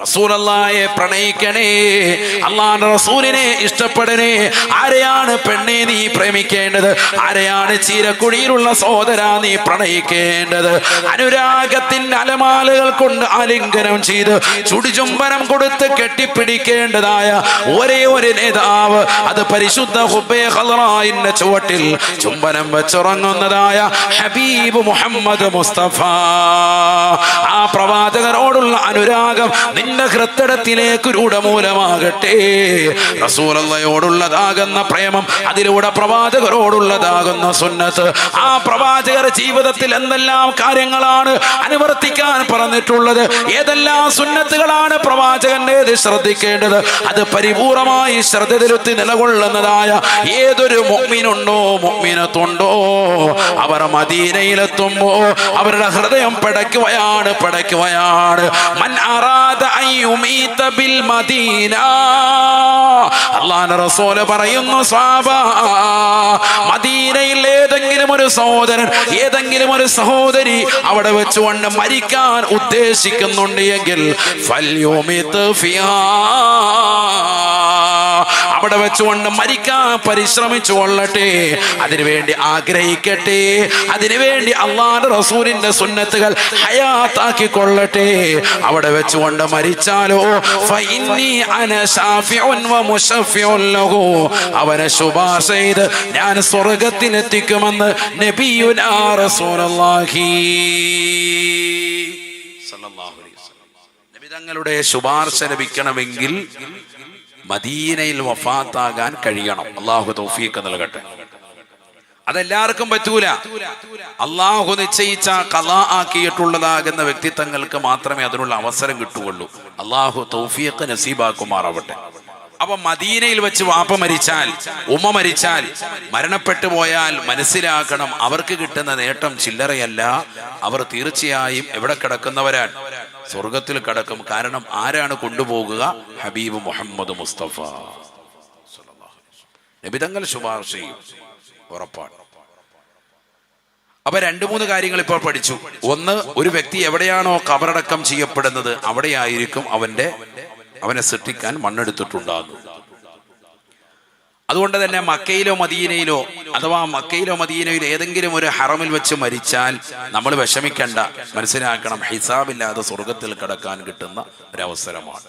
റസൂലുള്ളാഹിയെ പ്രണയിക്കണേ, അള്ളാഹുവിന്റെ റസൂലിനെ ഇഷ്ടപ്പെടണേ. ആരെയാണ് പെണ്ണെ നീ പ്രേമിക്കേണ്ടത്? ആരെയാണ് ചീരക്കുഴിയിലുള്ള സഹോദരാ നീ പ്രണയിക്കേണ്ടത്? അനുരാഗത്തിന്റെ അലമാലകൾ കൊണ്ട് ആലിംഗനം ചെയ്ത് ചുടിചുംബനം കൊടുത്ത് കെട്ടിപ്പിടിക്കേണ്ടതായ ഒരേ ഒരു നേതാവ്, അത് പരിശുദ്ധ ഹുബ്ബേ ഖളറായിന്റെ ചുവട്ടിൽ ചുംബനം വെച്ചുറങ്ങുന്നതായ ഹബീബ് മുഹമ്മദ് മുസ്തഫ. ആ പ്രവാചകരോടുള്ള അനുരാഗം നിന്റെ ഹൃദയത്തിലേക്ക് രൂഢമൂലമാകട്ടെ. റസൂലുള്ളാഹിയോടുള്ളതാകുന്ന പ്രേമം, അതിലൂടെ പ്രവാചകരോടുള്ളതാകുന്ന സുന്നത്ത്, ആ പ്രവാചകർ ജീവിതത്തിൽ എന്തെല്ലാം കാര്യങ്ങളാണ് അനുവർത്തിക്കാൻ പറഞ്ഞിട്ടുള്ളത്, ഏതെല്ലാം സുന്നത്തുകളാണ് പ്രവാചകന്റേത് ശ്രദ്ധിക്കേണ്ടത്, അത് പരിപൂർണമായി ശ്രദ്ധയിലെത്തി നിലകൊള്ളുന്നതായ ഏതൊരു മുഅ്മിനുണ്ടോ മുഅ്മിനത്തുണ്ടോ അവർ മദീനയിലെത്തുമ്പോ അവരുടെ ഹൃദയം പടയ്ക്കുകയാണ്. മൻ അറാദ അൻ യുമീത ബിൽ മദീന, അല്ലാഹുവിന്റെ റസൂൽ പറയുന്നു, സ്വഹാബ, മദീനയിൽ ഏതെങ്കിലും ഒരു സഹോദരൻ, ഏതെങ്കിലും ഒരു സഹോദരി അവിടെ വെച്ചുകൊണ്ട് മരിക്കാൻ ഉദ്ദേശിക്കുന്നുണ്ട് എങ്കിൽ ഫൽയുമിത് ഫിഹാ, അവിടെ വെച്ചുകൊണ്ട് മരിക്കാൻ പരിശ്രമിച്ചു കൊള്ളട്ടെ, അതിനുവേണ്ടി ആഗ്രഹിക്കട്ടെ, അതിനുവേണ്ടി അള്ളാഹുവിന്റെ റസൂലിന്റെ സുന്നത്തുകൾ ഹയാത്താക്കി കൊള്ളട്ടെ. അവിടെ വെച്ചുകൊണ്ട് മരിച്ചാലോ ഫഇന്നി അന ശാഫിഉൻ വ മുശഫിഉൻ ലഹു, അവനെ ശുപാർശ ചെയ്ത് ഞാൻ സ്വർഗ്ഗത്തിലെത്തിക്കുമെന്ന് നബിയുനാ റസൂലുള്ളാഹി സ്വല്ലല്ലാഹു അലൈഹി വസല്ലം. നബി തങ്ങളുടെ ശുപാർശ ലഭിക്കണമെങ്കിൽ മദീനയിൽ വഫാത്താകാൻ കഴിയണം. അള്ളാഹു തൗഫീഖ് നൽകട്ടെ. അതെല്ലാവർക്കും പറ്റൂല. അള്ളാഹു നിശ്ചയിച്ച ഖളാ ആക്കിയിട്ടുള്ളതാകുന്ന വ്യക്തിത്വങ്ങൾക്ക് മാത്രമേ അതിനുള്ള അവസരം കിട്ടുകയുള്ളൂ. അള്ളാഹു തൗഫീഖ് നസീബാക്കുമാറാവട്ടെ. അപ്പൊ മദീനയിൽ വെച്ച് വാപ്പ മരിച്ചാൽ, ഉമ്മ മരിച്ചാൽ, മരണപ്പെട്ടു പോയാൽ മനസ്സിലാക്കണം, അവർക്ക് കിട്ടുന്ന നേട്ടം ചില്ലറയല്ല. അവർ തീർച്ചയായും എവിടെ കിടക്കുന്നവരാണ്? സ്വർഗത്തിൽ കിടക്കും. കാരണം ആരാണ് കൊണ്ടുപോകുക? ഹബീബ് മുഹമ്മദ് മുസ്തഫ. നബി തങ്ങൾ ശുപാർശ ചെയ്യും, ഉറപ്പാണ്. അപ്പൊ 2-3 കാര്യങ്ങൾ ഇപ്പോൾ പഠിച്ചു. ഒന്ന്, ഒരു വ്യക്തി എവിടെയാണോ ഖബറടക്കം ചെയ്യപ്പെടുന്നത് അവിടെയായിരിക്കും അവനെ സൃഷ്ടിക്കാൻ മണ്ണെടുത്തിട്ടുണ്ടാകുന്നു. അതുകൊണ്ട് തന്നെ മക്കയിലോ മദീനയിലോ, അഥവാ മക്കയിലോ മദീനയിലോ ഏതെങ്കിലും ഒരു ഹറമിൽ വെച്ച് മരിച്ചാൽ നമ്മൾ വിഷമിക്കണ്ട. മനസ്സിലാക്കണം, ഹിസാബില്ലാതെ സ്വർഗത്തിൽ കടക്കാൻ കിട്ടുന്ന ഒരവസരമാണ്.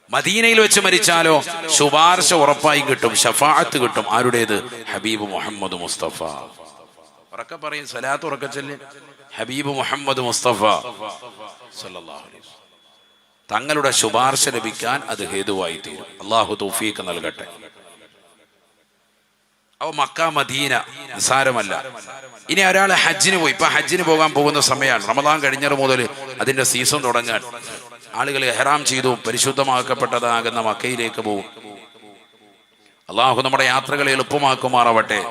മദീനയിൽ വെച്ച് മരിച്ചാലോ ശുപാർശ ഉറപ്പായി കിട്ടും, ഷഫാഅത്ത് കിട്ടും. ആരുടേത്? ഹബീബ് മുഹമ്മദ് മുസ്തഫ. ഉറക്കെ പറയും, സ്വലാത്ത് ഉറക്കെ ചൊല്ലി, ഹബീബ് മുഹമ്മദ് മുസ്തഫ സല്ലല്ലാഹു അലൈഹി വസല്ലം. തങ്ങളുടെ ശുപാർശ ലഭിക്കാൻ അത് ഹേതുവായി തീരും. അള്ളാഹു തൗഫീഖ് നൽകട്ടെ. അപ്പൊ മക്ക മദീന നിസാരമല്ല. ഇനി ഒരാൾ ഹജ്ജിന് പോയി, ഇപ്പൊ ഹജ്ജിന് പോകാൻ പോകുന്ന സമയമാണ്. റമദാൻ കഴിഞ്ഞത് മുതൽ അതിന്റെ സീസൺ തുടങ്ങാൻ ആളുകൾ ഇഹ്റാം ചെയ്തു പരിശുദ്ധമാക്കപ്പെട്ടതാകുന്ന മക്കയിലേക്ക് പോകും. അള്ളാഹു നമ്മുടെ യാത്രകളെ എളുപ്പമാക്കുമാറാവട്ടെ.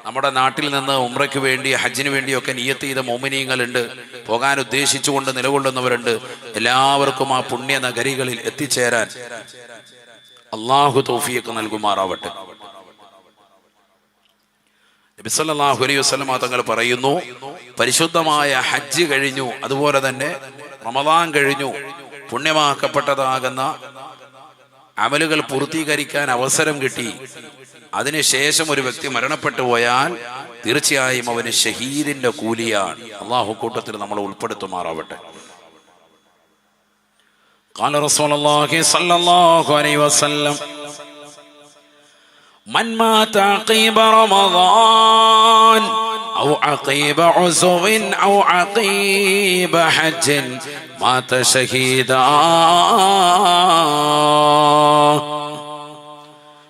നമ്മുടെ നാട്ടിൽ നിന്ന് ഉംറയ്ക്ക് വേണ്ടി, ഹജ്ജിന് വേണ്ടിയൊക്കെ നിയ്യത്ത് ചെയ്ത മോമിനീങ്ങളുണ്ട്, പോകാൻ ഉദ്ദേശിച്ചുകൊണ്ട് നിലകൊള്ളുന്നവരുണ്ട്. എല്ലാവർക്കും ആ പുണ്യ നഗരികളിൽ എത്തിച്ചേരാൻ അള്ളാഹു തൗഫീഖ് നൽകുമാറാവട്ടെ. നബി സല്ലല്ലാഹു അലൈഹി വസല്ലം തങ്ങൾ പറയുന്നു, പരിശുദ്ധമായ ഹജ്ജ് കഴിഞ്ഞു, അതുപോലെ തന്നെ റമദാൻ കഴിഞ്ഞു, പുണ്യമാക്കപ്പെട്ടതാകുന്ന അമലുകൾ പൂർത്തീകരിക്കാൻ അവസരം കിട്ടി, അതിനുശേഷം ഒരു വ്യക്തി മരണപ്പെട്ടു പോയാൽ തീർച്ചയായും അവന് ഷഹീദിന്റെ കൂലിയാണ്. അള്ളാഹു കൂട്ടത്തിൽ നമ്മൾ ഉൾപ്പെടുത്തുമാറാവട്ടെ. ഖാല റസൂലുള്ളാഹി സ്വല്ലല്ലാഹു അലൈഹി വസല്ലം, من مات عقيب رمضان أو عقيب عزو أو عقيب حج مات شهيدا.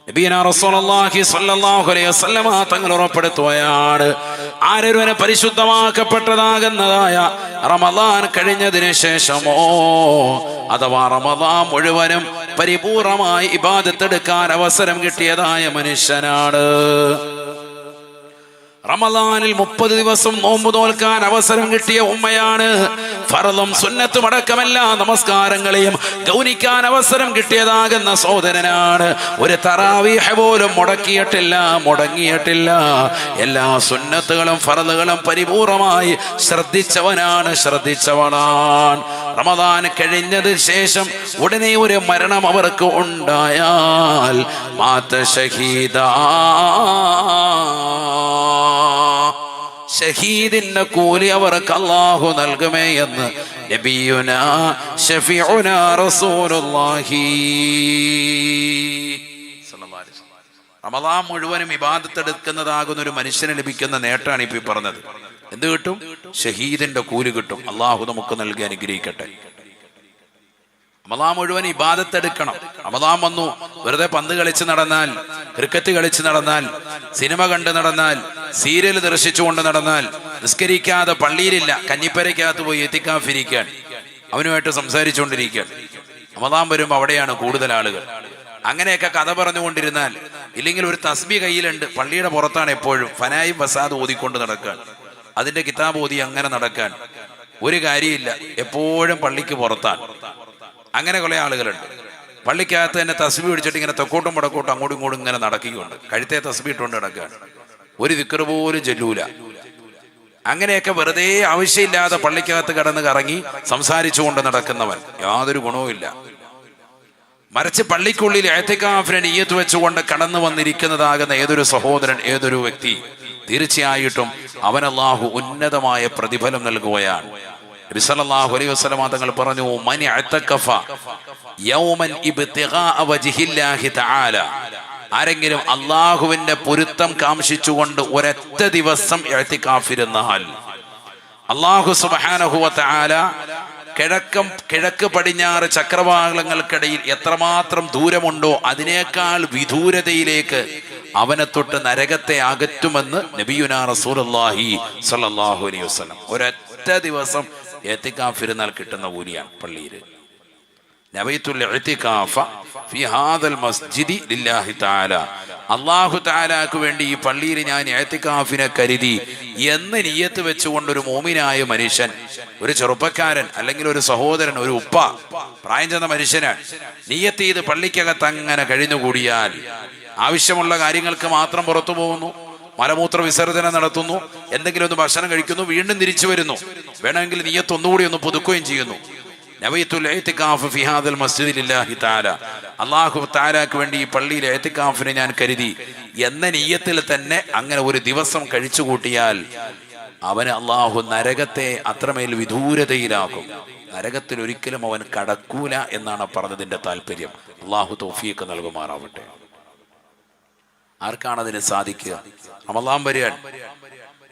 നബിയനാ റസൂലുള്ളാഹി സ്വല്ലല്ലാഹു അലൈഹി വസല്ലം തങ്ങൾ ഉറപ്പെടുത്തുകയാണ്, ആരൊരുവനെ പരിശുദ്ധമാക്കപ്പെട്ടതാകുന്നതായ റമദാൻ കഴിഞ്ഞതിന് ശേഷമോ, അഥവാ റമദാൻ മുഴുവനും പരിപൂർണമായി ഇബാദത്ത് എടുക്കാൻ അവസരം കിട്ടിയതായ മനുഷ്യനാണ്. റമദാനിൽ 30 ദിവസം നോമ്പ് നോൽക്കാൻ അവസരം കിട്ടിയ ഉമ്മയാണ്. ഫർളും സുന്നത്തും അടക്കമല്ല നമസ്കാരങ്ങളെയും ഗൗനിക്കാൻ അവസരം കിട്ടിയതാകുന്ന സഹോദരനാണ്. ഒരു തറാവീഹ് പോലും മുടങ്ങിയിട്ടില്ല. എല്ലാ സുന്നത്തുകളും ഫർളുകളും പരിപൂർണമായി ശ്രദ്ധിച്ചവനാണ്. റമദാൻ കഴിഞ്ഞതിന് ശേഷം ഉടനെ ഒരു മരണം അവർക്ക് ഉണ്ടായാൽ മാത ഷഹീദാ, ഷഹീദിന്റെ കൂലി അവർക്ക് അല്ലാഹു നൽകുമേ എന്ന് നബിയുനാ ശഫീഉനാ റസൂലുള്ളാഹി സ്വല്ലല്ലാഹു അലൈഹി വസല്ലം. റമദാൻ മുഴുവനും ഇബാദത്ത് എടുക്കുന്നതാകുന്ന ഒരു മനുഷ്യന് ലഭിക്കുന്ന നേട്ടമാണ് ഇപ്പൊ പറഞ്ഞത്. എന്ത് കിട്ടും? ഷഹീദിന്റെ കൂലി കിട്ടും. അല്ലാഹു നമുക്ക് നൽകി അനുഗ്രഹിക്കട്ടെ. റമദാൻ മുഴുവൻ ഇബാദത്ത് എടുക്കണം. റമദാൻ വന്നു വെറുതെ പന്ത് കളിച്ച് നടന്നാൽ, ക്രിക്കറ്റ് കളിച്ച് നടന്നാൽ, സിനിമ കണ്ട് നടന്നാൽ, സീരിയൽ ദർശിച്ചുകൊണ്ട് നടന്നാൽ, നിസ്കരിക്കാതെ പള്ളിയിലില്ല, കഞ്ഞിപ്പരയ്ക്കകത്ത് പോയി എത്തിക്കാഫിരിക്കാൻ, അവനുമായിട്ട് സംസാരിച്ചുകൊണ്ടിരിക്കാൻ, റമദാൻ വരുമ്പോൾ അവിടെയാണ് കൂടുതൽ ആളുകൾ. അങ്ങനെയൊക്കെ കഥ പറഞ്ഞുകൊണ്ടിരുന്നാൽ, ഇല്ലെങ്കിൽ ഒരു തസ്ബീഹ് കയ്യിലുണ്ട്, പള്ളിയുടെ പുറത്താണ് എപ്പോഴും, ഫനായും ഫസാദ് ഓതിക്കൊണ്ട് നടക്കാൻ, അതിന്റെ കിതാബ് ഓതി അങ്ങനെ നടക്കാൻ ഒരു കാര്യമില്ല, എപ്പോഴും പള്ളിക്ക് പുറത്താണ്. അങ്ങനെ കുറെ ആളുകളുണ്ട്. പള്ളിക്കകത്ത് തന്നെ തസ്ബീഹ് പിടിച്ചിട്ട് ഇങ്ങനെ തെക്കോട്ടും വടക്കോട്ടും അങ്ങോട്ടും ഇങ്ങോട്ടും ഇങ്ങനെ നടക്കിക്കൊണ്ട് കഴുത്തെ തസ്ബീഹ് ഇട്ടുകൊണ്ട് നടക്കാൻ, ഒരു ദിക്ർ പോലും ചൊല്ലൂല. അങ്ങനെയൊക്കെ വെറുതെ ആവശ്യമില്ലാതെ പള്ളിക്കകത്ത് കിടന്ന് കറങ്ങി സംസാരിച്ചുകൊണ്ട് നടക്കുന്നവൻ യാതൊരു ഗുണവുമില്ല. മറിച്ച് പള്ളിക്കുള്ളിൽ ഇഅ്തികാഫിനെ നിയ്യത്ത് വെച്ചുകൊണ്ട് കടന്നു വന്നിരിക്കുന്നതാകുന്ന ഏതൊരു സഹോദരൻ, ഏതൊരു വ്യക്തി, തീർച്ചയായിട്ടും അവൻ അല്ലാഹു ഉന്നതമായ പ്രതിഫലം നൽകുകയാണ്. നബി സല്ലല്ലാഹു അലൈഹി വസല്ലം തങ്ങൾ പറഞ്ഞു, മൻ ഇഅ്തഖഫ യൗമൻ ഇബ്തിഗാഅ വജ്ഹില്ലാഹി തആല, ആരെങ്കിലും അല്ലാഹുവിന്റെ പൊരുത്തം കാംക്ഷിച്ചുകൊണ്ട് ഒരൊറ്റ ദിവസം ഇഅ്തികാഫിരുന്നാൽ അല്ലാഹു സുബ്ഹാനഹു വ തആല കിഴക്ക് പടിഞ്ഞാറ് ചക്രവാളങ്ങൾക്കിടയിൽ എത്രമാത്രം ദൂരമുണ്ടോ അതിനേക്കാൾ വിദൂരതയിലേക്ക് അവനെ തൊട്ട് നരകത്തെ അകറ്റുമെന്ന് നബിയുനാ റസൂലുള്ളാഹി സ്വല്ലല്ലാഹു അലൈഹി വസല്ലം. ഒരൊറ്റ ദിവസം ഇഅ്തികാഫിരുന്നാൽ കിട്ടുന്ന കൂലിയാണ്. പള്ളിയിൽ നബൈതുൽ ഇഅ്തികാഫ ഫി ഹാദൽ മസ്ജിദി ലില്ലാഹി തആല, അല്ലാഹു തആലാക്ക് വേണ്ടി ഈ പള്ളിയിൽ ഞാൻ ഇഅ്തികാഫിനെ കരുതി എന്ന് നിയ്യത്ത് വെച്ചുകൊണ്ടൊരു മോമിനായ മനുഷ്യൻ, ഒരു ചെറുപ്പക്കാരൻ അല്ലെങ്കിൽ ഒരു സഹോദരൻ, ഒരു ഉപ്പ, പ്രായം ചെന്ന മനുഷ്യനാണ്, നിയ്യത്ത് ചെയ്ത് പള്ളിക്കകത്ത് അങ്ങനെ കഴിഞ്ഞുകൂടിയാൽ ആവശ്യമുള്ള കാര്യങ്ങൾക്ക് മാത്രം പുറത്തു പോകുന്നു, മലമൂത്ര വിസർജനം നടത്തുന്നു, എന്തെങ്കിലും ഒന്ന് ഭക്ഷണം കഴിക്കുന്നു, വീണ്ടും തിരിച്ചു വരുന്നു, വേണമെങ്കിൽ നിയ്യത്ത് ഒന്നുകൂടി ഒന്ന് പുതുക്കുകയും ചെയ്യുന്നു. നബൈതുൽ ഇഅ്തികാഫ് ഫി ഹാദൽ മസ്ജിദി ലില്ലാഹി തആല, അല്ലാഹു തആലാക്ക് വേണ്ടി ഈ പള്ളിയിലെ ഇഅ്തികാഫിനെ ഞാൻ കരുതി എന്ന നിയ്യത്തിൽ തന്നെ അങ്ങനെ ഒരു ദിവസം കഴിച്ചു കൂട്ടിയാൽ അവന് അല്ലാഹു നരകത്തെ അത്രമേൽ വിദൂരതയിലാക്കും. നരകത്തിൽ ഒരിക്കലും അവൻ കടക്കൂല എന്നാണ് പറഞ്ഞതിന്റെ താല്പര്യം. അല്ലാഹു തൗഫീഖ് നൽകുമാറാവട്ടെ. ആർക്കാണതിന് സാധിക്കുക? റമളാൻ വരികയാൻ,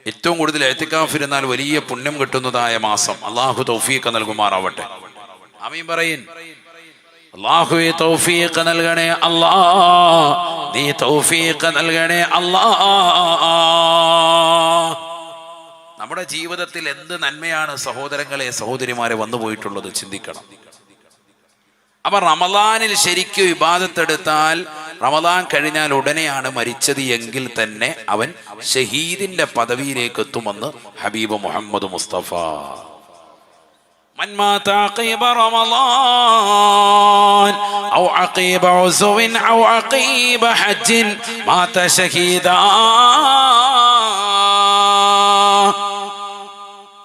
ഏറ്റവും കൂടുതൽ ഇഅ്തികാഫിരുന്നാൽ വലിയ പുണ്യം കിട്ടുന്നതായ മാസം. അല്ലാഹു തൗഫീഖ് നൽകുമാറാവട്ടെ. ആമീൻ പറയിൻ. അല്ലാഹുവേ തൗഫീഖ് നൽകണേ അല്ലാ, നീ തൗഫീഖ് നൽകണേ അല്ലാ. നമ്മുടെ ജീവിതത്തിൽ എന്ത് നന്മയാണ് സഹോദരങ്ങളെ, സഹോദരിമാരെ വന്നു പോയിട്ടുള്ളത് ചിന്തിക്കണം. അപ്പൊ റമളാനിൽ ശരിക്കും ഇബാദത്ത് എടുത്താൽ, റമളാൻ കഴിഞ്ഞാൽ ഉടനെയാണ് മരിച്ചത് എങ്കിൽ തന്നെ അവൻ ഷഹീദിന്റെ പദവിയിലേക്ക് എത്തുമെന്ന് ഹബീബ് മുഹമ്മദ് മുസ്തഫ. من مات عقيب رمضان أو عقيب عزو أو عقيب حج مات شهيدا.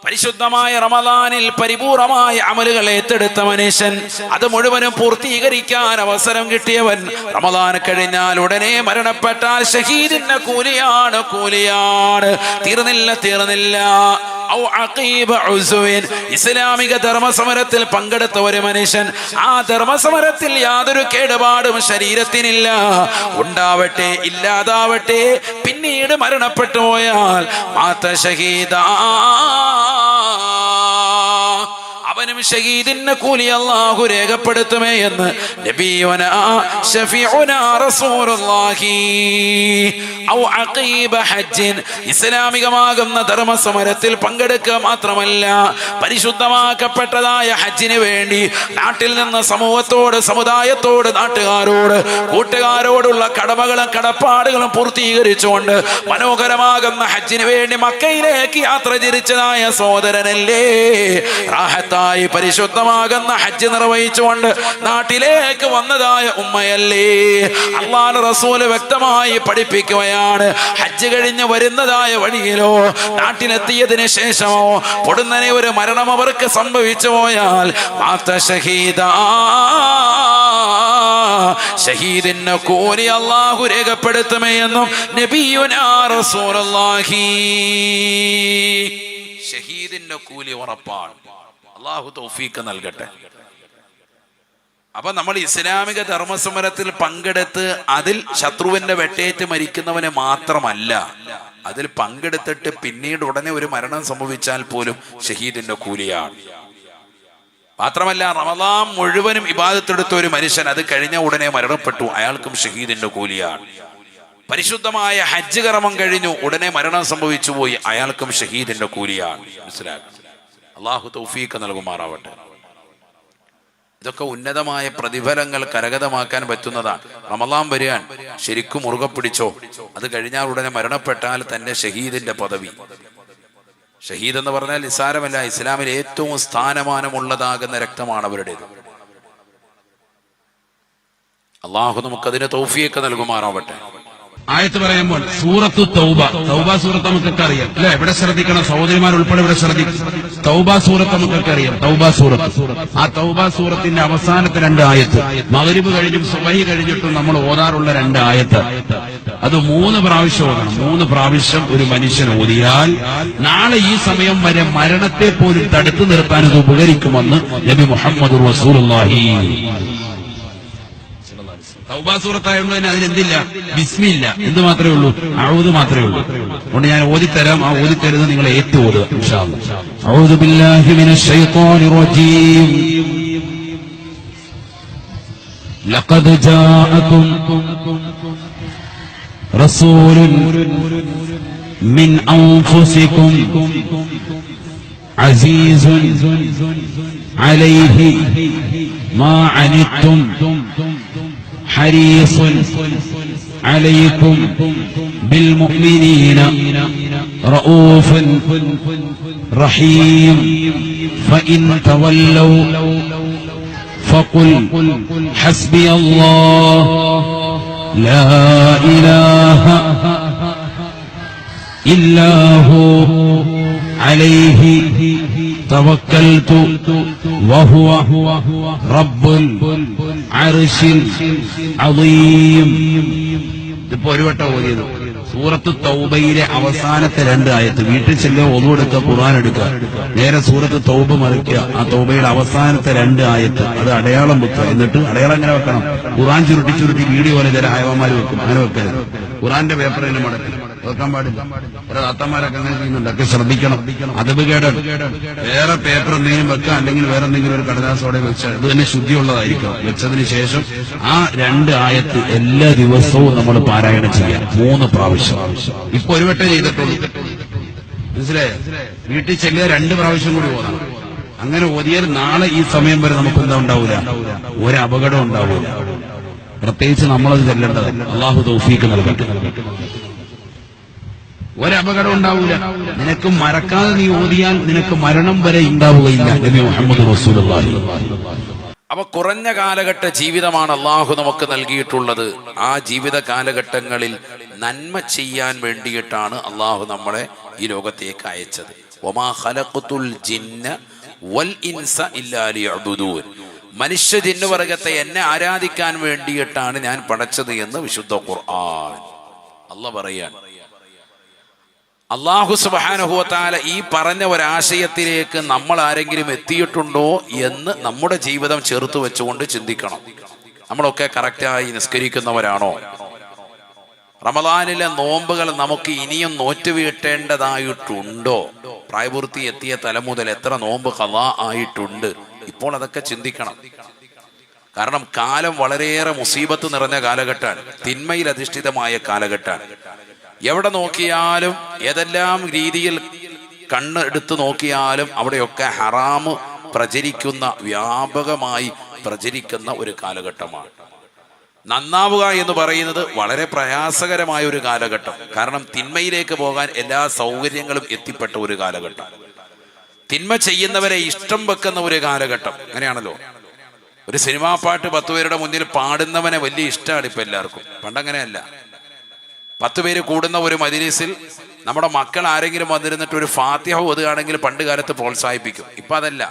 പരിശുദ്ധമായ റമളാനിൽ പരിപൂർണമായ അമലുകൾ ഏറ്റെടുത്ത മനുഷ്യൻ, അത് മുഴുവനും പൂർത്തീകരിക്കാൻ അവസരം കിട്ടിയവൻ, റമളാൻ കഴിഞ്ഞാൽ ഉടനെ മരണപ്പെട്ടാൽ ഷഹീദിന്റെ കൂലിയാണ്. തീർന്നില്ല. ഇസ്ലാമിക ധർമ്മസമരത്തിൽ പങ്കെടുത്ത ഒരു മനുഷ്യൻ, ആ ധർമ്മസമരത്തിൽ യാതൊരു കേടുപാടും ശരീരത്തിനില്ല, ഉണ്ടാവട്ടെ ഇല്ലാതാവട്ടെ, പിന്നീട് മരണപ്പെട്ടു പോയാൽ മാത ഷഹീദാ, അവനും ഷഹീദിന്റെ കൂലി അല്ലാഹു രേഖപ്പെടുത്തുമേ എന്ന് നബിയുനാ ശഫീഉനാ റസൂലുള്ളാഹി. ഔ അഖീബ ഹജ്ജിൻ, ഇസ്ലാമികമാകുന്ന ധർമ്മസമരത്തിൽ പങ്കെടുക്കുക മാത്രമല്ല, പരിശുദ്ധമാക്കപ്പെട്ടതായ ഹജ്ജിന് വേണ്ടി നാട്ടിൽ നിന്ന് സമൂഹത്തോട്, സമുദായത്തോട്, നാട്ടുകാരോട്, കൂട്ടുകാരോടുള്ള കടമകളും കടപ്പാടുകളും പൂർത്തീകരിച്ചുകൊണ്ട് മനോഹരമാകുന്ന ഹജ്ജിന് വേണ്ടി മക്കയിലേക്ക് യാത്ര തിരിച്ചതായ സഹോദരനല്ലേ, റാഹത്തായി പരിശുദ്ധമാകുന്ന ഹജ്ജ് നിർവഹിച്ചുകൊണ്ട് നാട്ടിലേക്ക് വന്നതായ ഉമ്മയല്ലേ. അല്ലാഹുവിന്റെ റസൂൽ വ്യക്തമായി പഠിപ്പിക്കുകയാണ്, ഹജ്ജ് കഴിഞ്ഞ് വരുന്നതായ വഴിയിലോ നാട്ടിലെത്തിയതിനു ശേഷമോ പൊടുന്നനെ ഒരു മരണം അവർക്ക് സംഭവിച്ചു പോയാൽ ഷഹീദിന്റെ കൂലി അല്ലാഹു രേഖപ്പെടുത്തുമേ എന്നും നബിയുനാ റസൂലുള്ളാഹി. ഷഹീദിന്റെ കൂലി ഉറപ്പാണ്. അല്ലാഹു തൗഫീഖ് നൽകട്ടെ. അപ്പൊ നമ്മൾ ഇസ്ലാമിക ധർമ്മസമരത്തിൽ പങ്കെടുത്ത് അതിൽ ശത്രുവിന്റെ വെട്ടേറ്റ് മരിക്കുന്നവന് മാത്രമല്ല, അതിൽ പങ്കെടുത്തിട്ട് പിന്നീട് ഉടനെ ഒരു മരണം സംഭവിച്ചാൽ പോലും ഷഹീദിന്റെ കൂലിയാണ്. മാത്രമല്ല, റമദാൻ മുഴുവനും ഇബാദത്തെടുത്ത ഒരു മനുഷ്യൻ അത് കഴിഞ്ഞ ഉടനെ മരണപ്പെട്ടു, അയാൾക്കും ഷഹീദിന്റെ കൂലിയാണ്. പരിശുദ്ധമായ ഹജ്ജ് കർമ്മം കഴിഞ്ഞു, ഉടനെ മരണം സംഭവിച്ചു പോയി, അയാൾക്കും ഷഹീദിന്റെ കൂലിയാണ്. മനസ്സിലാക്കണം. അല്ലാഹു തൗഫീഖ് നൽകുമാറാവട്ടെ. ഇതൊക്കെ ഉന്നതമായ പ്രതിഫലങ്ങൾ കരഗതമാക്കാൻ പറ്റുന്നതാണ്. റമദാൻ വരാൻ ശരിക്കും മുറുകെ പിടിച്ചോ. അത് കഴിഞ്ഞാൽ ഉടനെ മരണപ്പെട്ടാൽ തന്നെ ഷഹീദിന്റെ പദവി. ഷഹീദ് എന്ന് പറഞ്ഞാൽ നിസ്സാരമല്ല, ഇസ്ലാമിൽ ഏറ്റവും സ്ഥാനമാനമുള്ളതാകുന്ന രക്തമാണ് അവരുടേത്. അള്ളാഹു നമുക്കതിന് തൗഫീഖ് നൽകുമാറാവട്ടെ. ആയത്ത് പറയുമ്പോൾ സൂറത്തു തൗബ, തൗബ സൂറത്ത് നമുക്കൊക്കെ അറിയാം അല്ലെ? എവിടെ ശ്രദ്ധിക്കണം, സഹോദരിമാർ ഉൾപ്പെടെ ഇവിടെ ശ്രദ്ധിക്കും. തൗബ സൂറത്ത് നമുക്കൊക്കെ അറിയാം. തൗബ സൂറത്ത്, ആ തൗബ സൂറത്തിന്റെ അവസാനത്തെ 2 ആയത്ത്, മഗ്രിബ് കഴിഞ്ഞും സുബഹി കഴിഞ്ഞിട്ടും നമ്മൾ ഓതാറുള്ള 2 ആയത്ത്, അത് 3 പ്രാവശ്യം ഓതണം. 3 പ്രാവശ്യം ഒരു മനുഷ്യൻ ഓതിയാൽ നാളെ ഈ സമയം വരെ മരണത്തെ പോലും തടുത്തു നിർത്താൻ ഇത് ഉപകരിക്കുമെന്ന് നബി മുഹമ്മദ് റസൂലുള്ളാഹി. തൗബ സൂറത്തായതുകൊണ്ട് തന്നെ അതിനെന്തില്ല, ബിസ്മില്ല, എന്ത് മാത്രമേ ഉള്ളൂ, അഊദ് മാത്രമേ ഉള്ളൂ. അതുകൊണ്ട് ഞാൻ ഓതിത്തരാം, ആ ഓതിത്തരുന്നത് നിങ്ങൾ ഏറ്റു ഓതുക ഇൻഷാ അല്ലാഹ്. അഊദു ബില്ലാഹി മിനശ് ശൈത്വാനിർ റജീം. ലഖദ് ജാഅകും റസൂലുൻ മിൻ അൻഫുസികും അസീസുൻ അലൈഹി മാ അനിത്തും حريص عليكم بالمؤمنين رؤوف رحيم فإن تولوا فقل حسبي الله لا إله إلا هو عليه توكلت وهو رب العرش العظيم. ഇതിപ്പോ ഒരു വട്ടം ഓതിയത്. സൂറത്ത് തൗബയിലെ അവസാനത്തെ 2 ആയത്ത്. വീട്ടിൽ ചെല്ലുക, ഒളു എടുക്കുക, ഖുർആൻ എടുക്കുക, നേരെ സൂറത്ത് തൗബ മറിക്കുക. ആ തൗബയുടെ അവസാനത്തെ 2 ആയത്ത് അത് അടയാളം വെക്കുക. എന്നിട്ട് അടയാളം എങ്ങനെ വെക്കണം, ഖുർആൻ ചുരുട്ടി ചുരുട്ടി വീഡിയോ പോലെ ചില ആയവന്മാർ വെക്കും, അങ്ങനെ വെക്കരുത്. ഖുർആന്റെ പേപ്പർ തന്നെ മടക്കി വെക്കാൻ പാടില്ല. ഓരോ താത്തമാരൊക്കെ അങ്ങനെ ചെയ്യുന്നുണ്ട്, ഒക്കെ ശ്രദ്ധിക്കണം. അതബ് കേടാണ്. വേറെ പേപ്പർ എന്തെങ്കിലും വെക്കുക, അല്ലെങ്കിൽ വേറെ എന്തെങ്കിലും ഒരു കടലാസോടെ വെച്ചാൽ ഇത് തന്നെ ശുദ്ധിയുള്ളതായിരിക്കും. വെച്ചതിന് ശേഷം ആ 2 ആയത്ത് എല്ലാ ദിവസവും നമ്മൾ പാരായണം ചെയ്യാം 3 പ്രാവശ്യം. ഇപ്പൊ ഒരു വട്ടം ചെയ്തിട്ടുള്ളൂ, മനസ്സിലായോ? വീട്ടിൽ ചെല്ലുക, 2 പ്രാവശ്യം കൂടി ഓതണം. അങ്ങനെ ഓതിയാൽ നാളെ ഈ സമയം വരെ നമുക്ക് എന്താ ഉണ്ടാവൂല, ഒരു അപകടം ഉണ്ടാവൂല. പ്രത്യേകിച്ച് നമ്മളത് ചെല്ലേണ്ടത്. അല്ലാഹു തൗഫീഖ് നൽകട്ടെ. ഒരപകടം ഉണ്ടാവൂല. നിനക്ക് മറക്കാതെ നീ ഓതിയാൽ നിനക്ക് മരണം വരെ ഉണ്ടാവുകയില്ല. നബി മുഹമ്മദ് റസൂലുള്ളാഹി. അപ്പൊ കുറഞ്ഞ കാലഘട്ട ജീവിതമാണ് അള്ളാഹു നമുക്ക് നൽകിയിട്ടുള്ളത്. ആ ജീവിത കാലഘട്ടങ്ങളിൽ നന്മ ചെയ്യാൻ വേണ്ടിയിട്ടാണ് അള്ളാഹു നമ്മളെ ഈ ലോകത്തേക്ക് അയച്ചത്. വമാ ഖലഖതുൽ ജിന്ന വൽ ഇൻസ ഇല്ലാ ലിയഅ്ബുദൂൻ. മനുഷ്യ ജിന്നുവർഗത്തെ എന്നെ ആരാധിക്കാൻ വേണ്ടിയിട്ടാണ് ഞാൻ പടച്ചത് എന്ന് വിശുദ്ധ ഖുർആൻ അല്ലാഹു പറയാണ്. അല്ലാഹു സുബ്ഹാനഹു വ തആല ഈ പറഞ്ഞ ഒരാശയത്തിലേക്ക് നമ്മൾ ആരെങ്കിലും എത്തിയിട്ടുണ്ടോ എന്ന് നമ്മുടെ ജീവിതം ചേർത്ത് വെച്ചുകൊണ്ട് ചിന്തിക്കണം. നമ്മളൊക്കെ കറക്റ്റായി നിസ്കരിക്കുന്നവരാണോ? റമദാനിലെ നോമ്പുകൾ നമുക്ക് ഇനിയും നോറ്റുവീട്ടേണ്ടതായിട്ടുണ്ടോ? പ്രായപൂർത്തി എത്തിയ തലം മുതൽ എത്ര നോമ്പ് ഖളാ ആയിട്ടുണ്ട്? ഇപ്പോൾ അതൊക്കെ ചിന്തിക്കണം. കാരണം കാലം വളരെയേറെ മുസീബത്ത് നിറഞ്ഞ കാലഘട്ടമാണ്, തിന്മയിൽ അധിഷ്ഠിതമായ കാലഘട്ടമാണ്. എവിടെ നോക്കിയാലും ഏതെല്ലാം രീതിയിൽ കണ്ണ് എടുത്ത് നോക്കിയാലും അവിടെയൊക്കെ ഹറാമ് പ്രചരിക്കുന്ന, വ്യാപകമായി പ്രചരിക്കുന്ന ഒരു കാലഘട്ടമാണ്. നന്നാവുക എന്ന് പറയുന്നത് വളരെ പ്രയാസകരമായ ഒരു കാലഘട്ടം. കാരണം തിന്മയിലേക്ക് പോകാൻ എല്ലാ സൗകര്യങ്ങളും എത്തിപ്പെട്ട ഒരു കാലഘട്ടം, തിന്മ ചെയ്യുന്നവരെ ഇഷ്ടം വെക്കുന്ന ഒരു കാലഘട്ടം. അങ്ങനെയാണല്ലോ. ഒരു സിനിമാ പാട്ട് 10 പേരുടെ മുന്നിൽ പാടുന്നവനെ വലിയ ഇഷ്ടമാണ് ഇപ്പൊ എല്ലാവർക്കും. പണ്ടങ്ങനെയല്ല. 10 പേര് കൂടുന്ന ഒരു മജ്‌ലിസിൽ നമ്മുടെ മക്കൾ ആരെങ്കിലും വന്നിരുന്നിട്ട് ഒരു ഫാത്തിഹ ഓതുകയാണെങ്കിൽ പണ്ട് കാലത്ത് പ്രോത്സാഹിപ്പിക്കും. ഇപ്പൊ അതല്ല.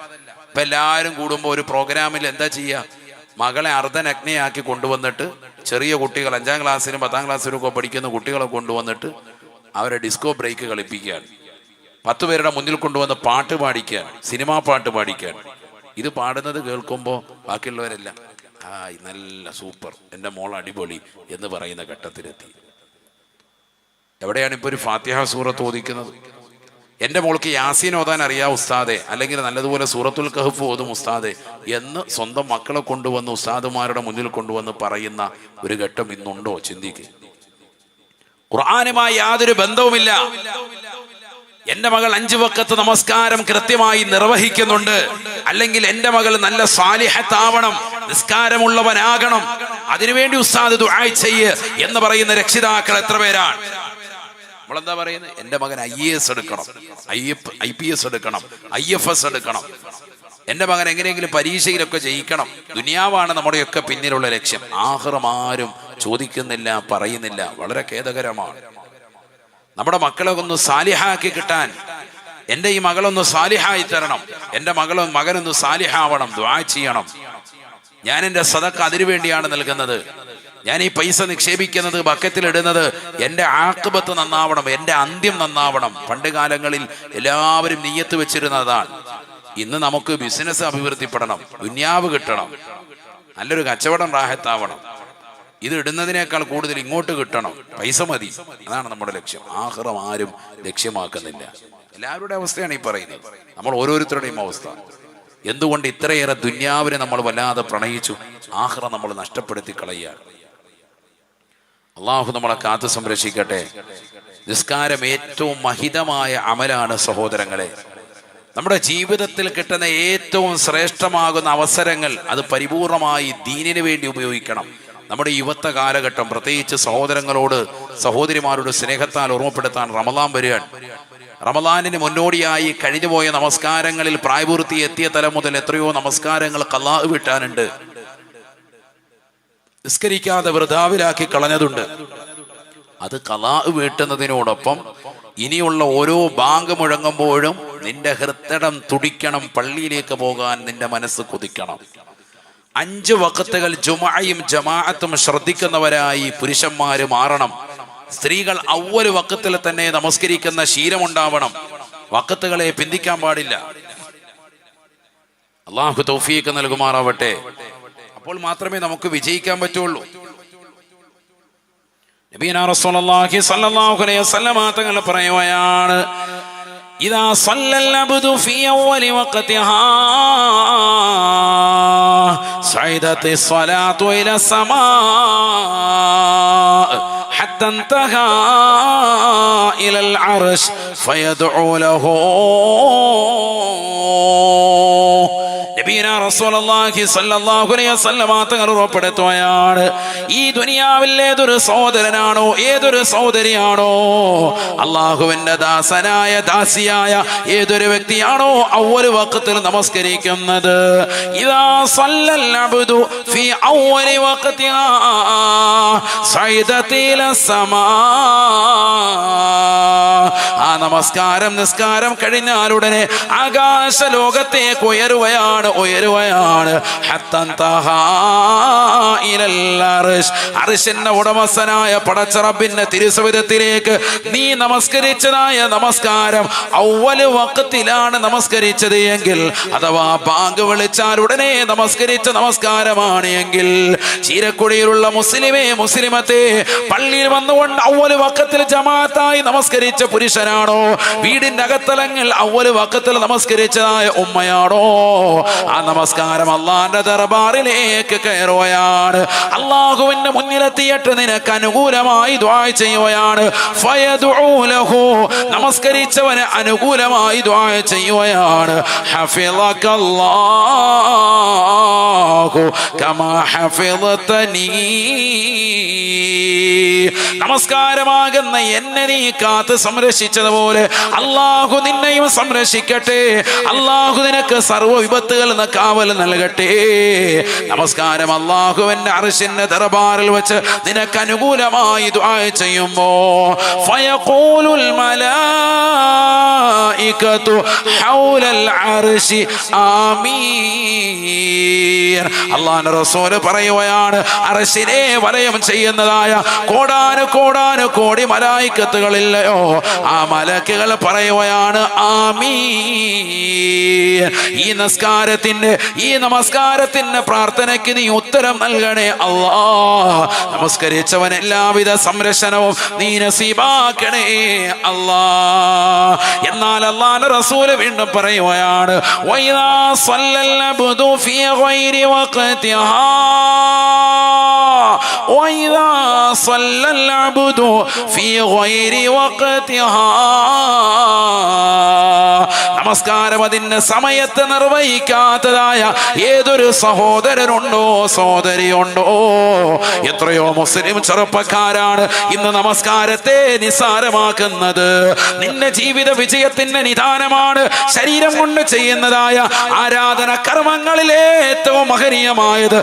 ഇപ്പൊ എല്ലാവരും കൂടുമ്പോൾ ഒരു പ്രോഗ്രാമിൽ എന്താ ചെയ്യുക? മകളെ അർദ്ധനഗ്നയാക്കി കൊണ്ടുവന്നിട്ട് ചെറിയ കുട്ടികൾ 5ാം ക്ലാസ്സിലും 10ാം ക്ലാസ്സിലും ഒക്കെ പഠിക്കുന്ന കുട്ടികളെ കൊണ്ടുവന്നിട്ട് അവരെ ഡിസ്കോ ബ്രേക്ക് കളിപ്പിക്കുകയാണ്. 10 പേരുടെ മുന്നിൽ കൊണ്ടുവന്ന് പാട്ട് പാടിക്കുകയാണ്, സിനിമാ പാട്ട് പാടിക്കുകയാണ്. ഇത് പാടുന്നത് കേൾക്കുമ്പോൾ ബാക്കിയുള്ളവരെല്ലാം നല്ല സൂപ്പർ, എൻ്റെ മോൾ അടിപൊളി എന്ന് പറയുന്ന ഘട്ടത്തിലെത്തി. എവിടെയാണ് ഇപ്പോൾ ഒരു ഫാത്തിഹ സൂറത്ത് ഓദിക്കുന്നത്? എൻ്റെ മോൾക്ക് യാസീൻ ഓതാൻ അറിയാം ഉസ്താദെ, അല്ലെങ്കിൽ നല്ലതുപോലെ സൂറത്തുൽ കഹ്ഫ് ഓതും ഉസ്താദെ എന്ന് സ്വന്തം മക്കളെ കൊണ്ടുവന്ന് ഉസ്താദുമാരുടെ മുന്നിൽ കൊണ്ടുവന്ന് പറയുന്ന ഒരു ഘട്ടം ഇന്നുണ്ടോ? ചിന്തിക്കുക. ഖുർആനുമായി യാതൊരു ബന്ധവുമില്ല. എൻ്റെ മകൾ 5 വഖത്ത് നമസ്കാരം കൃത്യമായി നിർവഹിക്കുന്നുണ്ട്, അല്ലെങ്കിൽ എൻ്റെ മകൾ നല്ല സാലിഹത്താവണം, നിസ്കാരമുള്ളവനാകണം, അതിനുവേണ്ടി ഉസ്താദ് ദുആ ചെയ്യ് എന്ന് പറയുന്ന രക്ഷിതാക്കൾ എത്ര പേരാണ്? നമ്മളെന്താ പറയുന്നത്? എൻ്റെ മകൻ IAS എടുക്കണം, IPS എടുക്കണം, IFS എടുക്കണം, എൻ്റെ മകൻ എങ്ങനെയെങ്കിലും പരീക്ഷയിലൊക്കെ ജയിക്കണം. ദുനിയാവാണ് നമ്മുടെയൊക്കെ പിന്നിലുള്ള ലക്ഷ്യം. ആഖിറം ആരും ചോദിക്കുന്നില്ല, പറയുന്നില്ല. വളരെ ഖേദകരമാണ്. നമ്മുടെ മക്കളെ ഒന്ന് സാലിഹാക്കി കിട്ടാൻ, എൻ്റെ ഈ മകളൊന്ന് സാലിഹായി തരണം, എൻ്റെ മകനൊന്ന് സാലിഹാവണം, ദുആ ചെയ്യണം. ഞാൻ എൻ്റെ സദഖ അതിനുവേണ്ടിയാണ് നൽകുന്നത്. ഞാൻ ഈ പൈസ നിക്ഷേപിക്കുന്നത്, ബക്കറ്റിലിടുന്നത് എൻ്റെ ആഖിബത്ത് നന്നാവണം, എൻ്റെ അന്ത്യം നന്നാവണം. പണ്ട് കാലങ്ങളിൽ എല്ലാവരും നിയ്യത്ത് വെച്ചിരുന്നതാണ്. ഇന്ന് നമുക്ക് ബിസിനസ് അഭിവൃദ്ധിപ്പെടണം, ദുനിയാവ് കിട്ടണം, നല്ലൊരു കച്ചവടം റാഹത്താവണം. ഇത് ഇടുന്നതിനേക്കാൾ കൂടുതൽ ഇങ്ങോട്ട് കിട്ടണം, പൈസ മതി. അതാണ് നമ്മുടെ ലക്ഷ്യം. ആഖിറം ആരും ലക്ഷ്യമാക്കുന്നില്ല. എല്ലാവരുടെ അവസ്ഥയാണ് ഈ പറയുന്നത്, നമ്മൾ ഓരോരുത്തരുടെയും അവസ്ഥ. എന്തുകൊണ്ട് ഇത്രയേറെ ദുനിയാവിനെ നമ്മൾ വല്ലാതെ പ്രണയിച്ചു, ആഖിറം നമ്മൾ നഷ്ടപ്പെടുത്തി കളയുകയാണ്. അള്ളാഹു നമ്മളെ കാത്തു സംരക്ഷിക്കട്ടെ. നിസ്കാരം ഏറ്റവും മഹിതമായ അമലാണ് സഹോദരങ്ങളെ. നമ്മുടെ ജീവിതത്തിൽ കിട്ടുന്ന ഏറ്റവും ശ്രേഷ്ഠമാകുന്ന അവസരങ്ങൾ അത് പരിപൂർണമായി ദീനിനു വേണ്ടി ഉപയോഗിക്കണം. നമ്മുടെ യുവത്വ കാലഘട്ടം, പ്രത്യേകിച്ച് സഹോദരങ്ങളോട്, സഹോദരിമാരോട് സ്നേഹത്താൽ ഓർമ്മപ്പെടുത്താൻ റമദാൻ വരികയാണ്. റമദാനിന് മുന്നോടിയായി കഴിഞ്ഞുപോയ നമസ്കാരങ്ങളിൽ പ്രായപൂർത്തി എത്തിയ തലം മുതൽ എത്രയോ നമസ്കാരങ്ങൾ ഖളാ വിട്ടാനുണ്ട്, നിസ്കരിക്കാതെ വൃഥാവിലാക്കി കളഞ്ഞതുണ്ട്. അത് ഖളാ വീട്ടുന്നതിനോടൊപ്പം ഇനിയുള്ള ഓരോ ബാങ്ക് മുഴങ്ങുമ്പോഴും നിന്റെ ഹൃദയം തുടിക്കണം, പള്ളിയിലേക്ക് പോകാൻ നിന്റെ മനസ്സ് കൊതിക്കണം. 5 വഖത്തുകൾ ജുമുഅയും ജമാഅത്തും ശ്രദ്ധിക്കുന്നവരായി പുരുഷന്മാര് മാറണം. സ്ത്രീകൾ അവ്വൽ വഖത്തിൽ തന്നെ നമസ്കരിക്കുന്ന ശീലമുണ്ടാവണം. വഖത്തുകളെ പിന്തിക്കാൻ പാടില്ല. അല്ലാഹു തൗഫീഖ് നൽകുമാറാവട്ടെ. അപ്പോൾ മാത്രമേ നമുക്ക് വിജയിക്കാൻ പറ്റുള്ളൂ. നബിയനാ റസൂലുള്ളാഹി സ്വല്ലല്ലാഹു അലൈഹി വസല്ലം തങ്ങൾ പറയുകയാണ്, ഇദാ സല്ലൽ അബ്ദു ഫീ അവ്വലി വഖതിഹാ സഅദത്തി സ്വലാത്തു ഇലാ സമാ ഹത്താ ഇൻതഹാ ഇലൽ അർശ് ഫയദ്ഉ ലഹു. നബിയനാ റസൂലുള്ളാഹി സ്വല്ലല്ലാഹു അലൈഹി വസല്ലം തങ്ങൾ ഉറപ്പെടുത്തുകയാണ്, ഈ ദുനിയാവിൽ ഏതൊരു സഹോദരനാണോ, ഏതൊരു സഹോദരിയാണോ, അള്ളാഹുവിന്റെ ദാസനായ ദാസിയായ ഏതൊരു വ്യക്തിയാണോ അവ്വൽ വഖത്തിൽ നമസ്കരിക്കുന്നത്, ഇദാ സല്ലൽ അബ്ദു ഫീ അവ്വലി വഖതിഹാ സഅദത്തി ഇലാ സമാ, ആ നിസ്കാരം കഴിഞ്ഞാലുടനെ ആകാശ ലോകത്തേക്ക് ഉയരുകയാണ്. അർശിന്റെ ഉടമസ്ഥനായ പടച്ച റബ്ബിന്റെ തിരുസവിധത്തിലേക്ക് നീ നമസ്കരിച്ചതായ നമസ്കാരം അവ്വൽ വഖത്തിലാണ് നമസ്കരിച്ചത് എങ്കിൽ, അഥവാ ബാങ്ക് വിളിച്ചാൽ ഉടനെ നമസ്കരിച്ച നമസ്കാരമാണ് നമസ്കാരമാണ് എങ്കിൽ ചീരക്കുടിയിലുള്ള മുസ്ലിമേ മുസ്ലിമത്തെ പള്ളിയിൽ വന്നുകൊണ്ട് അവ്വൽ വഖത്തിൽ ജമാഅത്തായി നമസ്കരിച്ച പുരുഷനാണോ, വീടിന്റെ അകത്തലങ്ങൾ അവ്വൽ വഖത്തിൽ നമസ്കരിച്ചതായ ഉമ്മയാണോ, ആ നമസ്കാരം അള്ളാന്റെ ദർബാറിലേക്ക് കയറുകയാണ്. അള്ളാഹുവിന്റെ മുന്നിലെത്തിയിട്ട് നിനക്ക് അനുകൂലമായി ദുആ ചെയ്യുകയാണ്. ഫയദുഉ ലഹു, നമസ്കരിച്ചവന് അനുകൂലമായി ദുആ ചെയ്യുകയാണ്. ഹഫിളകല്ലാഹു കമാ ഹഫിളതനീ, നമസ്കാരമാകുന്ന എന്നെ നീ കാത്ത് സംരക്ഷിച്ചതുപോലെ അള്ളാഹു നിന്നെയും സംരക്ഷിക്കട്ടെ. അള്ളാഹു നിനക്ക് സർവ്വ വിപത്തുകളിൽ നിന്ന് കാവൽ നൽകട്ടെ. നമസ്കാരം അള്ളാഹുവിന്റെ അർശിന്റെ ദർബാറിൽ വെച്ച് നിനക്ക് അനുകൂലമായി ദുആ ചെയ്യുമ്പോ ഫയഖൂലുൽ മലായികതു ഹൗലൽ അർശി ആമീൻ. അല്ലാഹുവിന്റെ റസൂൽ പറയുകയാണ്, അർശിനെ വലയം ചെയ്യുന്നതായ കോടാനു കോടി മലായികത്തുകളില്ലയോ, ആ മലക്കുകൾ പറയുകയാണ് ആമീൻ. ഈ നമസ്കാരത്തിന്റെ പ്രാർത്ഥനയ്ക്ക് നീ ഉത്തരം നൽകണേ അല്ലാ. നമസ്കരിച്ചവൻ എല്ലാവിധ സംരക്ഷണവും നീ നസീബാക്കണേ അല്ലാ. എന്നാൽ അല്ലാഹുവിന്റെ റസൂൽ വീണ്ടും പറയുകയാണ്, വൈദാ സല്ലൽ അബ്ദു ഫീ ഗൈരി വഖതിഹാ, വൈദാ സല്ലൽ അബ്ദു ഫീ ഗൈരി വഖതിഹാ, നമസ്കാരം അതിന്റെ സമയത്ത് നിർവഹിക്കാത്തതായ ഏതൊരു സഹോദരനുണ്ടോ സഹോദരിയുണ്ടോ, എത്രയോ മുസ്ലിം ചെറുപ്പക്കാരാണ് ഇന്ന് നമസ്കാരത്തെ നിസ്സാരമാക്കുന്നത്. നിന്റെ ജീവിത വിജയത്തിന്റെ നിദാനമാണ് ശരീരം കൊണ്ട് ചെയ്യുന്നതായ ആരാധന കർമ്മങ്ങളിലെ ഏറ്റവും മഹനീയമായത്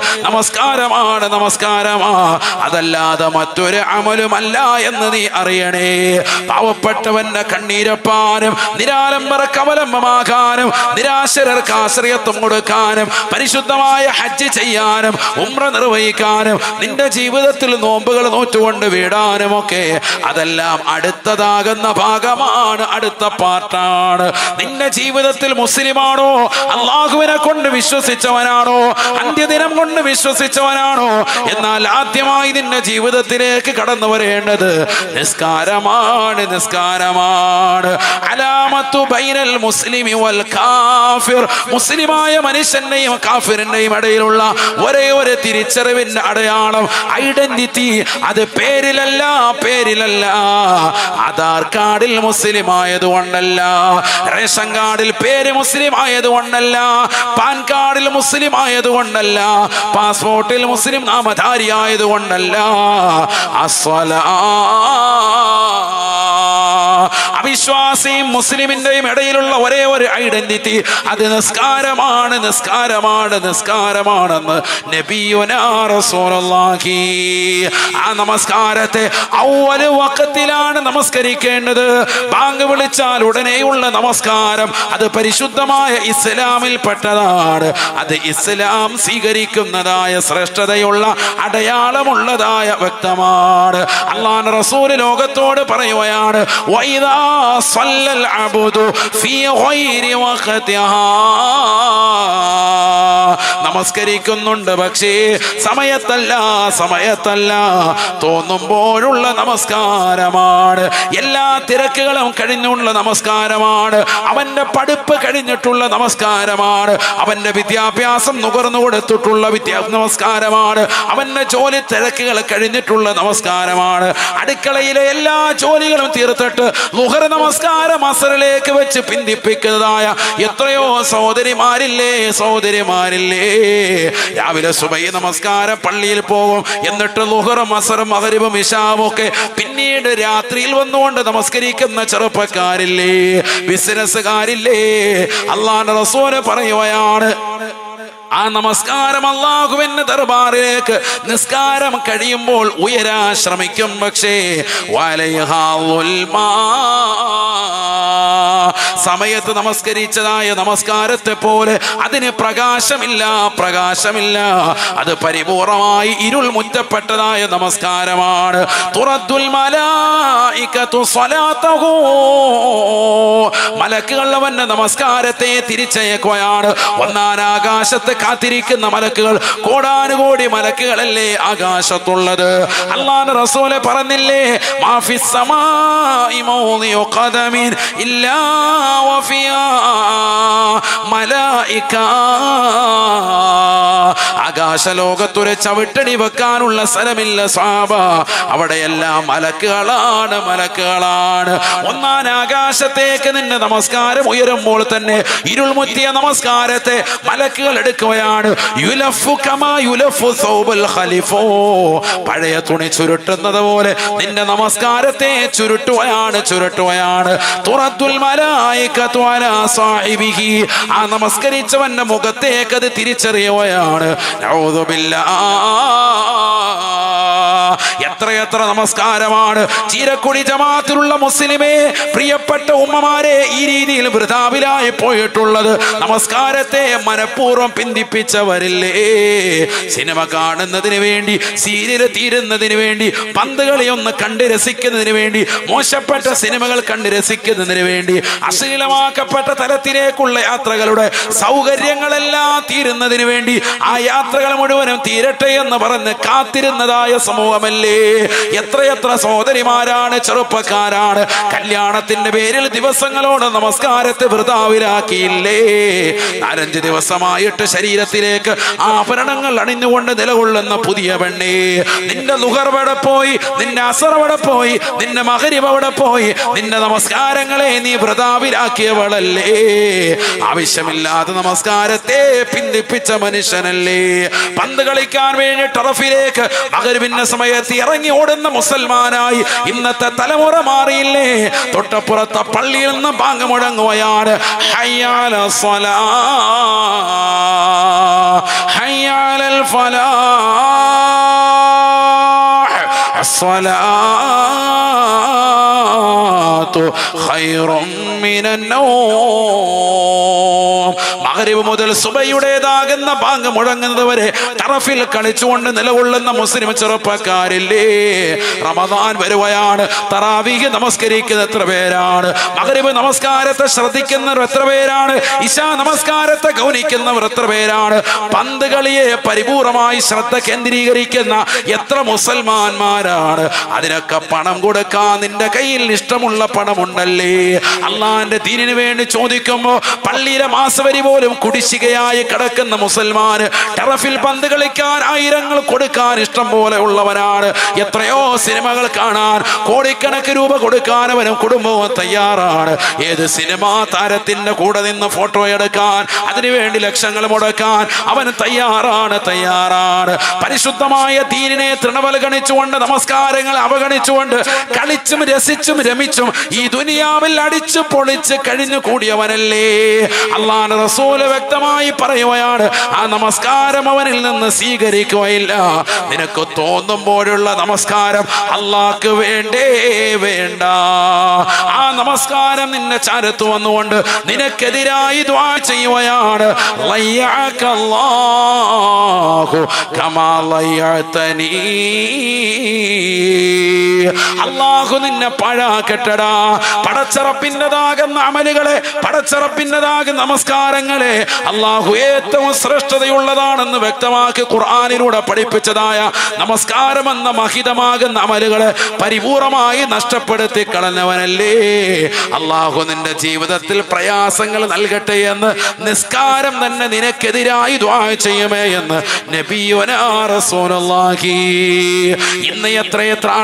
നമസ്കാരമാണ്. അതല്ലാതെ മറ്റൊരു അമലുമല്ല എന്ന് നീ അറിയണേ. പാവപ്പെട്ടവന്റെ കണ്ണീരപ്പാനും നിരാലംബർക്ക് അവലംബമാകാനും നിരാശരർക്ക് ആശ്രയത്വം കൊടുക്കാനും പരിശുദ്ധമായ ഹജ്ജ് ചെയ്യാനും ഉംറ നിർവഹിക്കാനും നിന്റെ ജീവിതത്തിൽ നോമ്പുകൾ നോറ്റുകൊണ്ട് വീടാനും ഒക്കെ അതെല്ലാം അടുത്തതാകുന്ന ഭാഗമാണ്, അടുത്ത പാർട്ടാണ്. നിന്റെ ജീവിതത്തിൽ മുസ്ലിമാണോ, അള്ളാഹുവിനെ കൊണ്ട് വിശ്വസിച്ചവനാണോ, അന്ത്യദിനം കൊണ്ട് വിശ്വസിച്ചവനാണോ, എന്നാൽ ആദ്യമായി നിന്റെ ജീവിതത്തിലേക്ക് കടന്നു വരേണ്ടത് നിസ്കാരമാണ്. അലാമത്തു ബൈനൽ മുസ്ലിമി വൽ കാഫിർ, മുസ്ലിമായ മനുഷ്യന്റെയും കാഫിറിന്റെയും ഇടയിലുള്ള ഒരേ ഒരു തിരിച്ചറിവിന്റെ അടയാളം, ഐഡന്റിറ്റി, അത് പേരിലല്ല. ആധാർ കാർഡിൽ മുസ്ലിം ആയതുകൊണ്ടല്ല, റേഷൻ കാർഡിൽ പേര് മുസ്ലിം ആയതുകൊണ്ടല്ല, പാൻ കാർഡിൽ മുസ്ലിം ആയതുകൊണ്ടല്ല, പാസ്പോർട്ടിൽ മുസ്ലിം നാമധാരി ആയതുകൊണ്ടല്ല. അവിശ്വാസിയും മുസ്ലിമിന്റെയും ഇടയിലുള്ള ഒരേ ഒരു ഐഡന്റിറ്റി അത് നിസ്കാരമാണെന്ന് നബിയുനാ റസൂലുള്ളാഹി. ആ നമസ്കാരത്തെ അവ്വൽ വഖത്തിലാണ് നമസ്കരിക്കേണ്ടത്. ബാങ്ക് വിളിച്ചാൽ ഉടനെയുള്ള നമസ്കാരം അത് പരിശുദ്ധമായ ഇസ്ലാമിൽ പെട്ടതാണ്. അത് ഇസ്ലാം സ്വീകരിക്കുന്നതായ ശ്രേഷ്ഠതയുള്ള അടയാളമുള്ളതായ വ്യക്തമാണ്. അല്ലാഹുവിന്റെ റസൂൽ ലോകത്തോട് പറയുകയാണ്, വൈദാ സല്ലൽ അബ്ദു ഫീ ഗൈരി വഖതിഹാ, നമസ്കരിക്കുന്നുണ്ട് പക്ഷേ സമയത്തല്ല തോന്നുമ്പോഴുള്ള നമസ്കാരമാണ്. എല്ലാ തിരക്കുകളും കഴിഞ്ഞുള്ള നമസ്കാരമാണ്. അവന്റെ പഠിപ്പ് കഴിഞ്ഞിട്ടുള്ള നമസ്കാരമാണ്. അവന്റെ വിദ്യാഭ്യാസം നുകർന്നു കൊടുത്തിട്ടുള്ള നമസ്കാരമാണ്. അവന്റെ ജോലി തിരക്കുകൾ കഴിഞ്ഞിട്ടുള്ള നമസ്കാരമാണ്. അടുക്കളയിലെ എല്ലാ ജോലികളും തീർത്തിട്ട് ളുഹർ നമസ്കാരം അസ്റിലേക്ക് വെച്ച് പിന്തിപ്പിക്കുന്നതായ എത്രയോ സഹോദരിമാരില്ലേ. രാവിലെ സുബഹി നമസ്കാരം പള്ളിയിൽ പോകും, എന്നിട്ട് ളുഹറും അസ്റും മഗ്രിബും ഇശാവും ഒക്കെ പിന്നീട് രാത്രിയിൽ വന്നുകൊണ്ട് നമസ്കരിക്കുന്ന ചെറുപ്പക്കാരില്ലേ, ബിസിനസ്സുകാരില്ലേ. അല്ലാഹുവിന്റെ റസൂൽ പറയുകയാണ്, ആ നമസ്കാരം അല്ലാഹുവിന്റെ ദർബാറിലേക്ക് നിസ്കാരം കഴിയുമ്പോൾ ഉയരാൻ ശ്രമിക്കും, പക്ഷേ സമയത്ത് നമസ്കരിച്ചതായ നമസ്കാരത്തെ പോലെ അതിന് പ്രകാശമില്ല. അത് പരിപൂർണമായി ഇരുൾ മുറ്റപ്പെട്ടതായ നമസ്കാരമാണ്. തുറദ്ദുൽ മലായികതു സ്വലാത്തഹു, മലക്കുകൾ അവന്റെ നമസ്കാരത്തെ തിരിച്ചയക്കുകയാണ്. ഒന്നാം ആകാശത്ത് കാത്തിരിക്കുന്ന മലക്കുകൾ കോടാനുകോടി മലക്കുകളല്ലേ ആകാശത്തുള്ളത്. അല്ലാഹുവിന്റെ റസൂല് പറഞ്ഞില്ലേ, മാഫിസ് സമാഇ മൗദിഉ ഖദമിൻ ഇല്ലാ വഫിയാ മലായിക. ആകാശലോകത്തൊരു ചവിട്ടടി വെക്കാനുള്ള സ്ഥലമില്ല സ്വഹാബ, അവിടെയെല്ലാം മലക്കുകളാണ്, മലക്കുകളാണ്. ഒന്നാം ആകാശത്തേക്ക് നിന്റെ നമസ്കാരം ഉയരുമ്പോൾ തന്നെ ഇരുൾമുറ്റിയ നമസ്കാരത്തെ മലക്കുകൾ എടുക്കുകയാണ്. യുലഫു കമാ യുലഫു സൗബൽ ഖലിഫോ, പഴയ തുണി ചുരുട്ടുന്നത് പോലെ നിന്റെ നമസ്കാരത്തെ ചുരുട്ടുകയാണ്, ചുരുട്ടുകയാണ്. തുറത്തുൽ മലായികതു അലാ സാഹിബിഹി, ആ നമസ്കരിച്ചവന്റെ മുഖത്തേക്ക് അത് തിരിച്ചറിയുകയാണ്. നഊദു ബില്ലാഹ്. എത്രയെത്ര നമസ്കാരമാണ് ചീരക്കുടി ജമാഅത്തിലുള്ള മുസ്ലിമേ, പ്രിയപ്പെട്ട ഉമ്മമാരെ, ഈ രീതിയിൽ വൃഥാവിലായി പോയിട്ടുള്ളത്. നമസ്കാരത്തെ മനഃപൂർവ്വം പിന്തിപ്പിച്ചവരില്ലേ? സിനിമ കാണുന്നതിന് വേണ്ടി, സീരിയൽ തീരുന്നതിന് വേണ്ടി, പന്തുകളി ഒന്ന് കണ്ട് രസിക്കുന്നതിന് വേണ്ടി, മോശപ്പെട്ട സിനിമകൾ കണ്ട് രസിക്കുന്നതിന് വേണ്ടി, അശ്ലീലമാക്കപ്പെട്ട തലത്തിലേക്കുള്ള യാത്രകളുടെ സൗകര്യങ്ങളെല്ലാം തീരുന്നതിന് വേണ്ടി ആ യാത്രകൾ മുഴുവനും തീരട്ടെ എന്ന് പറഞ്ഞ് കാത്തിരുന്നതായ സമൂഹമല്ലേ? എത്രയെത്ര സഹോദരിമാരാണ്, ചെറുപ്പക്കാരാണ് കല്യാണത്തിന്റെ പേരിൽ ദിവസങ്ങളോട് നമസ്കാരത്തെ വൃഥാവിലാക്കിയില്ലേ? 4-5 ദിവസമായിട്ട് ശരീരത്തിലേക്ക് ആഭരണങ്ങൾ അണിഞ്ഞുകൊണ്ട് നിലകൊള്ളുന്ന പുതിയ പെണ്ണേ, നിന്റെ ളുഹർ എവിടെ പോയി? നിന്റെ അസർ എവിടെ പോയി? നിന്റെ മഗ്രിബ് എവിടെ പോയി? നിന്റെ നമസ്കാരങ്ങളെ നീ വൃഥാവിലാക്കിയവളല്ലേ? ആവശ്യമില്ലാത്ത നമസ്കാരത്തെ പിന്തിപ്പിച്ച മനുഷ്യനല്ലേ? പന്ത് കളിക്കാൻ വേണ്ടി ടർഫിലേക്ക് മഗ്രിബിന്റെ സമയത്ത് ഇറങ്ങി ഓടുന്ന മുസൽമാനായി ഇന്നത്തെ തലമുറ മാറിയില്ലേ? തൊട്ടപ്പുറത്തെ പള്ളിയിൽ നിന്ന് ബാങ്ക് മുഴങ്ങുകയാണ്, ഹയ്യാല സ്വലാ ഹയ്യാലൽ ഫലാഹ് അസ്സലാത്തു ഖൈറും മിനൻ നൗം. മഗ്രിബ് മുതൽ സുബഹിയുടേതാകുന്ന ബാങ്ക് മുഴങ്ങുന്നത് വരെ ടർഫിൽ കളിച്ചുകൊണ്ട് നിലകൊള്ളുന്ന മുസ്ലിം ചെറുപ്പക്കാരില്ലേ? റമദാൻ വരുകയാണ്, തറാവീഹ് നമസ്കരിക്കുന്ന എത്ര പേരാണ്? മഗ്രിബ് നമസ്കാരത്തെ ശ്രദ്ധിക്കുന്നവർ എത്ര പേരാണ്? ഇശാ നമസ്കാരത്തെ ഗൗനിക്കുന്നവർ എത്ര പേരാണ്? പന്ത് കളിയെ പരിപൂർണമായി ശ്രദ്ധ കേന്ദ്രീകരിക്കുന്ന എത്ര മുസൽമാന്മാരാണ്? അതിനൊക്കെ പണം കൊടുക്കാൻ നിന്റെ കയ്യിൽ ഇഷ്ടമുള്ള പണമുണ്ടല്ലേ? അള്ളാന്റെ ദീനിന് വേണ്ടി ചോദിക്കുമ്പോ പള്ളിയിലെ മാസവരി പോലും കുടിശ്ശികയായി കിടക്കുന്ന മുസൽമാന് ടർഫിൽ പന്ത് കളിക്കാൻ ആയിരങ്ങൾ കൊടുക്കാൻ ഇഷ്ടം പോലെ ഉള്ളവനാണ്. എത്രയോ സിനിമകൾ കാണാൻ കോടിക്കണക്കിന് രൂപ കൊടുക്കാൻ അവനും കുടുംബവും തയ്യാറാണ്. ഏത് സിനിമാ താരത്തിന്റെ കൂടെ നിന്ന് ഫോട്ടോ എടുക്കാൻ, അതിനുവേണ്ടി ലക്ഷങ്ങൾ മുടക്കാൻ അവൻ തയ്യാറാണ്, തയ്യാറാണ്. പരിശുദ്ധമായ ദീനിനെ തൃണവൽഗണിച്ചുകൊണ്ട്, നമസ്കാരങ്ങൾ അവഗണിച്ചുകൊണ്ട്, കളിച്ചും രസിച്ചും രമിച്ചും ഈ ദുനിയാവിൽ അടിച്ചു പൊളിച്ച് കഴിഞ്ഞു കൂടിയവനല്ലേ? അല്ലാഹുവിന്റെ റസൂല് വ്യക്തമായി പറയുകയാണ്, ആ നമസ്കാരം അവനിൽ നിന്ന് സ്വീകരിക്കുകയില്ല. നിനക്ക് തോന്നുമ്പോഴുള്ള നമസ്കാരം അല്ലാഹ്ക്ക് വേണ്ടേ വേണ്ട. ആ നമസ്കാരം നിന്നെ ചാരത്ത് വന്നുകൊണ്ട് നിനക്കെതിരായി ദുആ ചെയ്യുകയാണ്. ലയ്യഅകല്ലാഹു കമാ ലയ്യതനീ, അല്ലാഹു നിന്നെ പാഴാക്കട്ടടാ. പടച്ചറപ്പിൻ്റെതാകുന്ന അമലുകളെ, പടച്ചറപ്പിൻ്റെതാകുന്ന നമസ്കാരങ്ങളെ അല്ലാഹു ഏറ്റവും ശ്രേഷ്ഠതയുള്ളതാണെന്ന് വ്യക്തമാക്കി ഖുർആനിലൂടെ പഠിപ്പിച്ചതായ നമസ്കാരം എന്ന മഹിതമാകുന്ന അമലുകളെ പരിപൂർണമായി നഷ്ടപ്പെടുത്തി കളഞ്ഞവനല്ലേ? അല്ലാഹു നിന്റെ ജീവിതത്തിൽ പ്രയാസങ്ങൾ നൽകട്ടെ എന്ന് നിസ്കാരം തന്നെ നിനക്കെതിരായി ദുആ ചെയ്യുമേ എന്ന് നബിയുനാ റസൂലുള്ളാഹി. ഇന്ന് എത്രയെത്ര